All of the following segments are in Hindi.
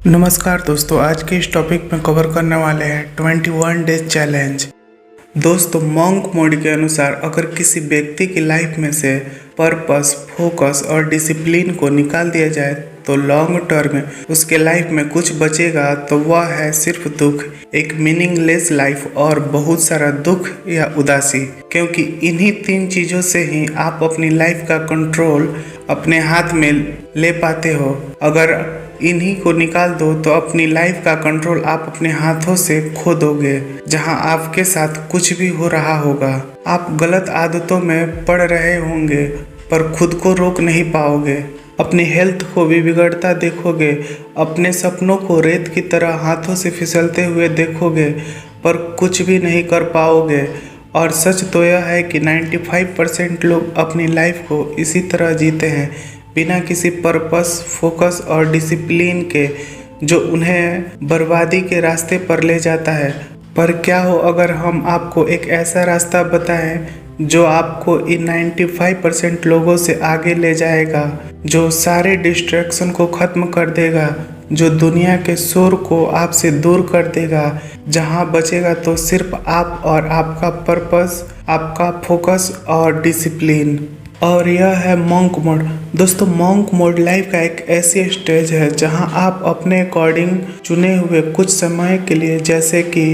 नमस्कार दोस्तों, आज के इस टॉपिक में कवर करने वाले हैं 21 डेज चैलेंज। दोस्तों, मॉन्क मोड के अनुसार अगर किसी व्यक्ति की लाइफ में से पर्पस, फोकस और डिसिप्लिन को निकाल दिया जाए तो लॉन्ग टर्म में उसके लाइफ में कुछ बचेगा तो वह है सिर्फ दुख, एक मीनिंगलेस लाइफ और बहुत सारा दुख या उदासी। क्योंकि इन्हीं तीन चीज़ों से ही आप अपनी लाइफ का कंट्रोल अपने हाथ में ले पाते हो। अगर इन्हीं को निकाल दो तो अपनी लाइफ का कंट्रोल आप अपने हाथों से खो दोगे। जहां आपके साथ कुछ भी हो रहा होगा, आप गलत आदतों में पड़ रहे होंगे पर खुद को रोक नहीं पाओगे, अपनी हेल्थ को भी बिगड़ता देखोगे, अपने सपनों को रेत की तरह हाथों से फिसलते हुए देखोगे पर कुछ भी नहीं कर पाओगे। और सच तो यह है कि 95% लोग अपनी लाइफ को इसी तरह जीते हैं, बिना किसी पर्पस, फोकस और डिसिप्लिन के, जो उन्हें बर्बादी के रास्ते पर ले जाता है। पर क्या हो अगर हम आपको एक ऐसा रास्ता बताएं जो आपको इन 95% लोगों से आगे ले जाएगा, जो सारे डिस्ट्रैक्शन को ख़त्म कर देगा, जो दुनिया के शोर को आपसे दूर कर देगा, जहां बचेगा तो सिर्फ आप और आपका पर्पस, आपका फोकस और डिसिप्लिन। और यह है मॉन्क मोड। दोस्तों, मॉन्क मोड लाइफ का एक ऐसी स्टेज है जहां आप अपने अकॉर्डिंग चुने हुए कुछ समय के लिए, जैसे कि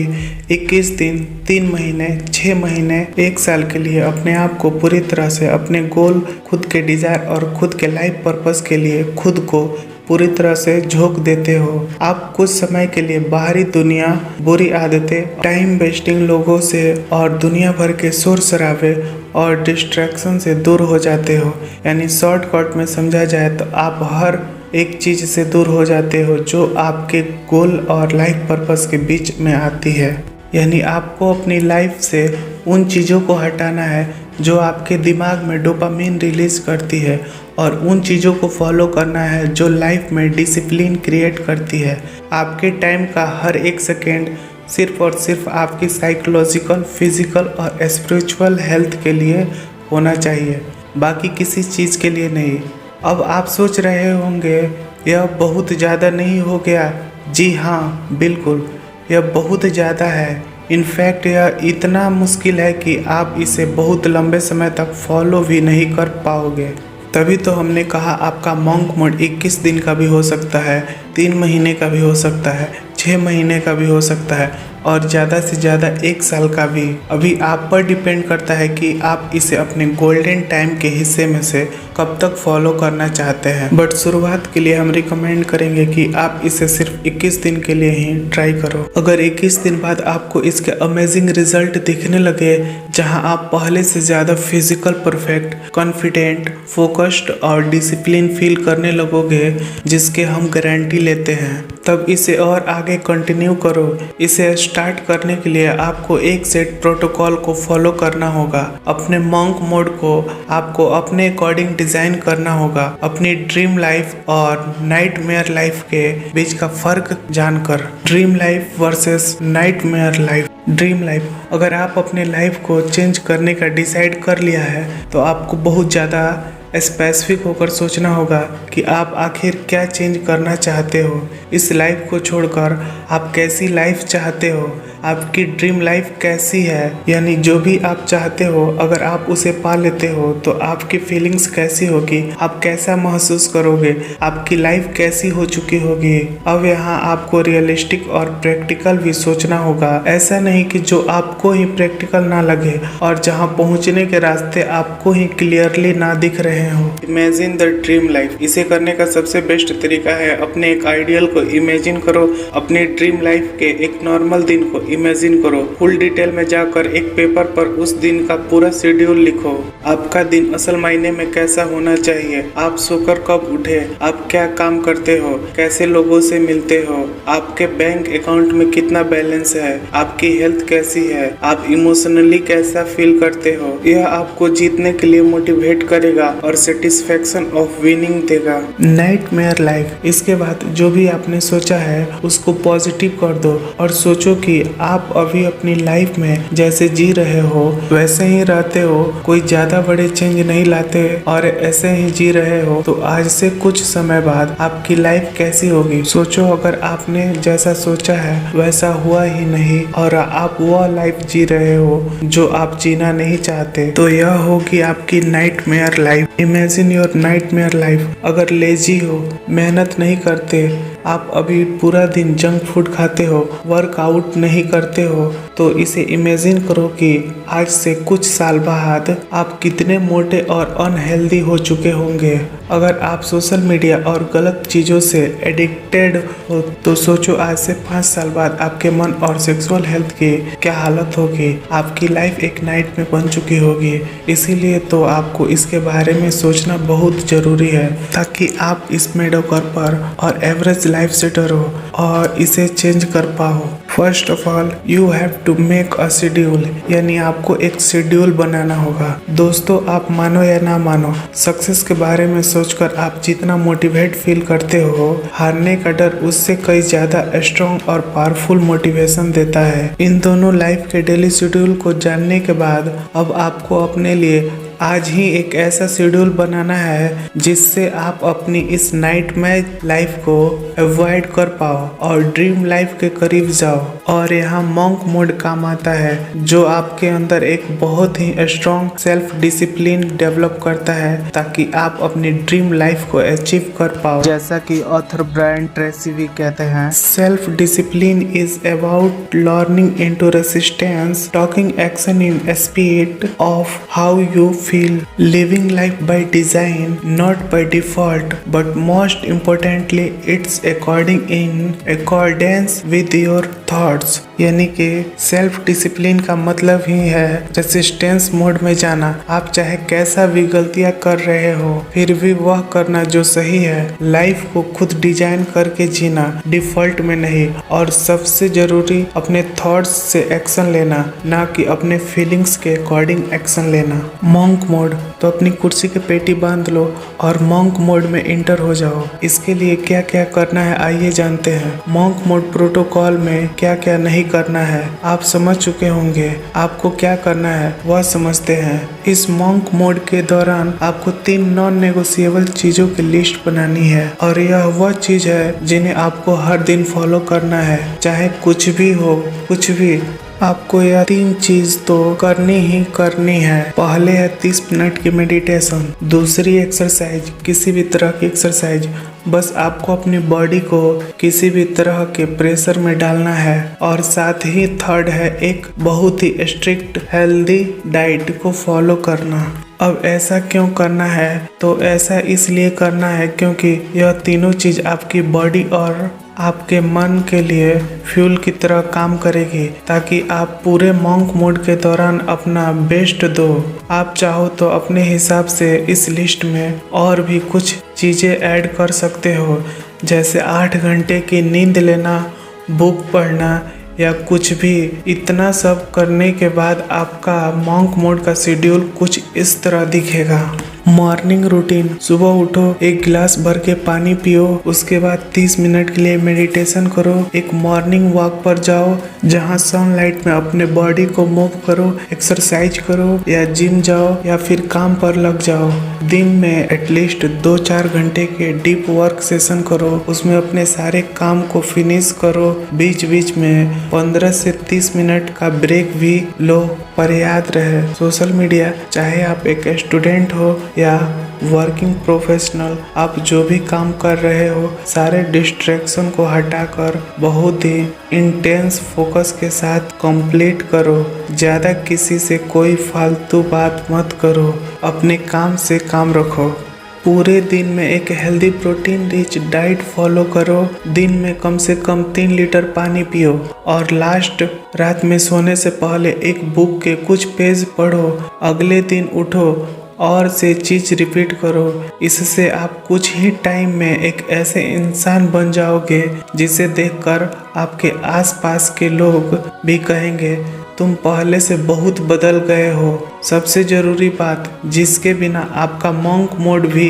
21 दिन, 3 महीने, 6 महीने, 1 साल के लिए अपने आप को पूरी तरह से अपने गोल, खुद के डिज़ायर और खुद के लाइफ पर्पस के लिए खुद को पूरी तरह से झोंक देते हो। आप कुछ समय के लिए बाहरी दुनिया, बुरी आदतें, टाइम वेस्टिंग लोगों से और दुनिया भर के शोर शराबे और डिस्ट्रैक्शन से दूर हो जाते हो। यानी शॉर्टकट में समझा जाए तो आप हर एक चीज़ से दूर हो जाते हो जो आपके गोल और लाइफ पर्पस के बीच में आती है। यानी आपको अपनी लाइफ से उन चीज़ों को हटाना है जो आपके दिमाग में डोपामिन रिलीज करती है, और उन चीज़ों को फॉलो करना है जो लाइफ में डिसिप्लिन क्रिएट करती है। आपके टाइम का हर एक सेकेंड सिर्फ और सिर्फ आपकी साइकोलॉजिकल, फिजिकल और स्पिरिचुअल हेल्थ के लिए होना चाहिए, बाकी किसी चीज़ के लिए नहीं। अब आप सोच रहे होंगे यह बहुत ज़्यादा नहीं हो गया? जी हाँ, बिल्कुल, यह बहुत ज़्यादा है। इनफैक्ट यह इतना मुश्किल है कि आप इसे बहुत लंबे समय तक फॉलो भी नहीं कर पाओगे। तभी तो हमने कहा आपका मॉन्क मोड 21 दिन का भी हो सकता है, 3 महीने का भी हो सकता है, 6 महीने का भी हो सकता है और ज़्यादा से ज़्यादा 1 साल का भी। अभी आप पर डिपेंड करता है कि आप इसे अपने गोल्डन टाइम के हिस्से में से कब तक फॉलो करना चाहते हैं। बट शुरुआत के लिए हम रिकमेंड करेंगे कि आप इसे सिर्फ 21 दिन के लिए ही ट्राई करो। अगर 21 दिन बाद आपको इसके अमेजिंग रिजल्ट दिखने लगे, जहां आप पहले से ज़्यादा फिजिकल परफेक्ट, कॉन्फिडेंट, फोकस्ड और डिसिप्लिन फील करने लगोगे, जिसके हम गारंटी लेते हैं, तब इसे और आगे कंटिन्यू करो। इसे स्टार्ट करने के लिए आपको एक सेट प्रोटोकॉल को फॉलो करना होगा। अपने मॉन्क मोड को आपको अपने अकॉर्डिंग डिज़ाइन करना होगा, अपनी ड्रीम लाइफ और नाइटमेयर लाइफ के बीच का फ़र्क जानकर। Dream life versus nightmare life. Dream life, अगर आप अपने लाइफ को चेंज करने का डिसाइड कर लिया है तो आपको बहुत ज़्यादा स्पेसिफिक होकर सोचना होगा कि आप आखिर क्या चेंज करना चाहते हो। इस लाइफ को छोड़कर आप कैसी लाइफ चाहते हो, आपकी ड्रीम लाइफ कैसी है, यानी जो भी आप चाहते हो अगर आप उसे पा लेते हो तो आपकी फीलिंग्स कैसी होगी, आप कैसा महसूस करोगे, आपकी लाइफ कैसी हो चुकी होगी। अब यहाँ आपको रियलिस्टिक और प्रैक्टिकल भी सोचना होगा। ऐसा नहीं कि जो आपको ही प्रैक्टिकल ना लगे और जहाँ पहुँचने के रास्ते आपको ही क्लियरली ना दिख रहे हो। Imagine the dream life. इसे करने का सबसे बेस्ट तरीका है अपने एक आइडियल को इमेजिन करो। अपने ड्रीम लाइफ के एक नॉर्मल दिन को इमेजिन करो। फुल डिटेल में जाकर एक पेपर पर उस दिन का पूरा शेड्यूल लिखो। आपका दिन असल मायने में कैसा होना चाहिए, आप सोकर कब उठे, आप क्या काम करते हो, कैसे लोगों से मिलते हो, आपके बैंक अकाउंट में कितना बैलेंस है, आपकी हेल्थ कैसी है, आप इमोशनली कैसा फील करते हो। यह आपको जीतने के लिए मोटिवेट करेगा और सेटिस्फेक्शन ऑफ विनिंग देगा। नाइटमेयर लाइफ, इसके बाद जो भी आपने सोचा है उसको पॉजिटिव कर दो और सोचो कि आप अभी अपनी लाइफ में जैसे जी रहे हो वैसे ही रहते हो, कोई ज्यादा बड़े चेंज नहीं लाते और ऐसे ही जी रहे हो, तो आज से कुछ समय बाद आपकी लाइफ कैसी होगी सोचो। अगर आपने जैसा सोचा है वैसा हुआ ही नहीं और आप वह लाइफ जी रहे हो जो आप जीना नहीं चाहते, तो यह होगी आपकी nightmare life. Imagine your nightmare life. अगर लेजी हो, मेहनत नहीं करते, आप अभी पूरा दिन जंक फूड खाते हो, वर्कआउट नहीं करते हो, तो इसे इमेजिन करो कि आज से कुछ साल बाद आप कितने मोटे और अनहेल्दी हो चुके होंगे। अगर आप सोशल मीडिया और गलत चीज़ों से एडिक्टेड हो तो सोचो आज से 5 साल बाद आपके मन और सेक्सुअल हेल्थ की क्या हालत होगी। आपकी लाइफ एक नाइट में बन चुकी होगी। इसीलिए तो आपको इसके बारे में सोचना बहुत ज़रूरी है ताकि आप इस मेडियोकर पर और एवरेज लाइफ से डरो और इसे चेंज कर पाओ। First of all you have to make a schedule, यानी आपको एक शेड्यूल बनाना होगा। दोस्तों, आप मानो या ना मानो, सक्सेस के बारे में सोचकर आप जितना मोटिवेट फील करते हो, हारने का डर उससे कई ज्यादा स्ट्रॉन्ग और पावरफुल मोटिवेशन देता है। इन दोनों लाइफ के डेली शेड्यूल को जानने के बाद अब आपको अपने लिए आज ही एक ऐसा शेड्यूल बनाना है जिससे आप अपनी इस नाइटमेयर लाइफ को अवॉइड कर पाओ और ड्रीम लाइफ के करीब जाओ। और यहाँ मॉन्क मोड काम आता है जो आपके अंदर एक बहुत ही स्ट्रॉन्ग सेल्फ डिसिप्लिन डेवलप करता है ताकि आप अपनी ड्रीम लाइफ को अचीव कर पाओ। जैसा कि ऑथर ब्रायन ट्रेसी भी कहते हैं, self discipline is about learning into resistance, talking action in speed of how you feel, living life by design, not by default, but most importantly it's accordance with your thoughts। यानी कि सेल्फ डिसिप्लिन का मतलब ही है रेसिस्टेंस मोड में जाना। आप चाहे कैसा भी गलतियां कर रहे हो फिर भी वह करना जो सही है। लाइफ को खुद डिजाइन करके जीना, डिफॉल्ट में नहीं। और सबसे जरूरी अपने थॉट्स से एक्शन लेना, ना कि अपने फीलिंग्स के अकॉर्डिंग एक्शन लेना। मॉन्क मोड, तो अपनी कुर्सी के पेटी बांध लो और मॉन्क मोड में इंटर हो जाओ। इसके लिए क्या क्या करना है आइए जानते हैं। मॉन्क मोड प्रोटोकॉल में क्या क्या नहीं करना है आप समझ चुके होंगे। आपको क्या करना है वह समझते हैं। इस मॉन्क मोड के दौरान आपको 3 नॉन नेगोशिएबल चीजों की लिस्ट बनानी है और यह वह चीज है जिन्हें आपको हर दिन फॉलो करना है, चाहे कुछ भी हो, कुछ भी। आपको यह 3 चीज तो करनी ही करनी है। पहले है 30 मिनट की मेडिटेशन, दूसरी एक्सरसाइज, किसी भी तरह की एक्सरसाइज, बस आपको अपनी बॉडी को किसी भी तरह के प्रेशर में डालना है। और साथ ही थर्ड है एक बहुत ही स्ट्रिक्ट हेल्दी डाइट को फॉलो करना। अब ऐसा क्यों करना है? तो ऐसा इसलिए करना है क्योंकि यह तीनों चीज आपकी बॉडी और आपके मन के लिए फ्यूल की तरह काम करेगी ताकि आप पूरे मॉन्क मोड के दौरान अपना बेस्ट दो। आप चाहो तो अपने हिसाब से इस लिस्ट में और भी कुछ चीज़ें ऐड कर सकते हो, जैसे 8 घंटे की नींद लेना, बुक पढ़ना या कुछ भी। इतना सब करने के बाद आपका मॉन्क मोड का शेड्यूल कुछ इस तरह दिखेगा। मॉर्निंग रूटीन, सुबह उठो, 1 गिलास भर के पानी पियो, उसके बाद 30 मिनट के लिए मेडिटेशन करो, एक मॉर्निंग वॉक पर जाओ जहां सनलाइट में अपने बॉडी को मूव करो, एक्सरसाइज करो या जिम जाओ या फिर काम पर लग जाओ। दिन में एटलीस्ट 2-4 घंटे के डीप वर्क सेशन करो, उसमें अपने सारे काम को फिनिश करो। बीच बीच में 15 से 30 मिनट का ब्रेक भी लो। पर याद रहे, सोशल मीडिया, चाहे आप एक स्टूडेंट हो या वर्किंग प्रोफेशनल, आप जो भी काम कर रहे हो, सारे डिस्ट्रैक्शन को हटाकर बहुत ही इंटेंस फोकस के साथ कंप्लीट करो। ज़्यादा किसी से कोई फालतू बात मत करो, अपने काम से काम रखो। पूरे दिन में एक healthy protein rich diet follow करो। दिन में कम से कम 3 लीटर पानी पियो और लास्ट रात में सोने से पहले एक बुक के कुछ पेज पढ़ो। अगले दिन उठो और से चीज रिपीट करो। इससे आप कुछ ही टाइम में एक ऐसे इंसान बन जाओगे जिसे देखकर आपके आसपास के लोग भी कहेंगे तुम पहले से बहुत बदल गए हो। सबसे जरूरी बात जिसके बिना आपका मॉन्क मोड भी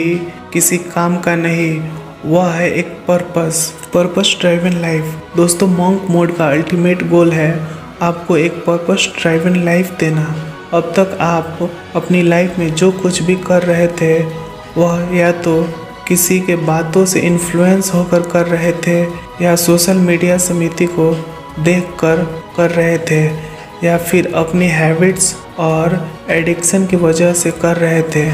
किसी काम का नहीं, वह है एक पर्पस ड्राइवन लाइफ। दोस्तों, मॉन्क मोड का अल्टीमेट गोल है आपको एक पर्पस ड्राइवन लाइफ देना। अब तक आप अपनी लाइफ में जो कुछ भी कर रहे थे वह या तो किसी के बातों से इन्फ्लुएंस होकर कर रहे थे, या सोशल मीडिया समिति को देखकर कर रहे थे, या फिर अपनी हैबिट्स और एडिक्शन की वजह से कर रहे थे।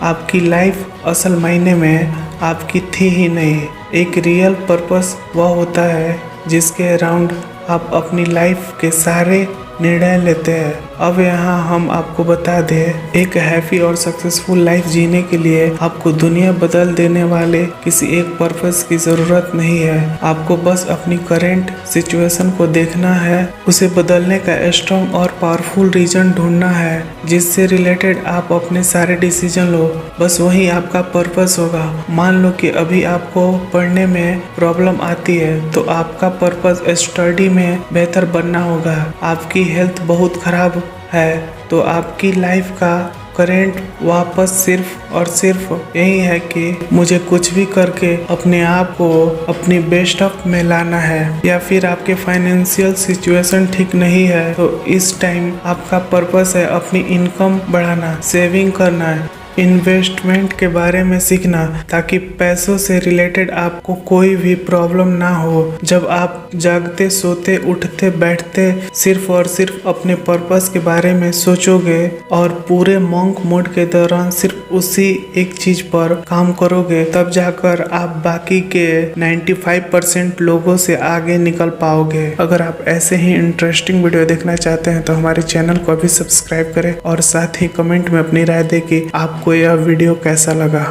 आपकी लाइफ असल मायने में आपकी थी ही नहीं। एक रियल पर्पस वह होता है जिसके अराउंड आप अपनी लाइफ के सारे निर्णय लेते हैं। अब यहाँ हम आपको बता दें, एक हैप्पी और सक्सेसफुल लाइफ जीने के लिए आपको दुनिया बदल देने वाले किसी एक पर्पस की ज़रूरत नहीं है। आपको बस अपनी करेंट सिचुएशन को देखना है, उसे बदलने का स्ट्रॉन्ग और पावरफुल रीजन ढूंढना है जिससे रिलेटेड आप अपने सारे डिसीजन लो। बस वही आपका पर्पस होगा। मान लो कि अभी आपको पढ़ने में प्रॉब्लम आती है तो आपका पर्पस स्टडी में बेहतर बनना होगा। आपकी हेल्थ बहुत खराब है तो आपकी लाइफ का करेंट वापस सिर्फ और सिर्फ यही है कि मुझे कुछ भी करके अपने आप को अपनी बेस्ट ऑफ में लाना है। या फिर आपके फाइनेंशियल सिचुएशन ठीक नहीं है तो इस टाइम आपका पर्पस है अपनी इनकम बढ़ाना, सेविंग करना, इन्वेस्टमेंट के बारे में सीखना, ताकि पैसों से रिलेटेड आपको कोई भी प्रॉब्लम ना हो। जब आप जागते, सोते, उठते, बैठते सिर्फ और सिर्फ अपने पर्पस के बारे में सोचोगे और पूरे मॉन्क मोड के दौरान सिर्फ उसी एक चीज पर काम करोगे, तब जाकर आप बाकी के 95% लोगों से आगे निकल पाओगे। अगर आप ऐसे ही इंटरेस्टिंग वीडियो देखना चाहते हैं तो हमारे चैनल को अभी सब्सक्राइब करें और साथ ही कमेंट में अपनी राय दें कि आपको यह वीडियो कैसा लगा।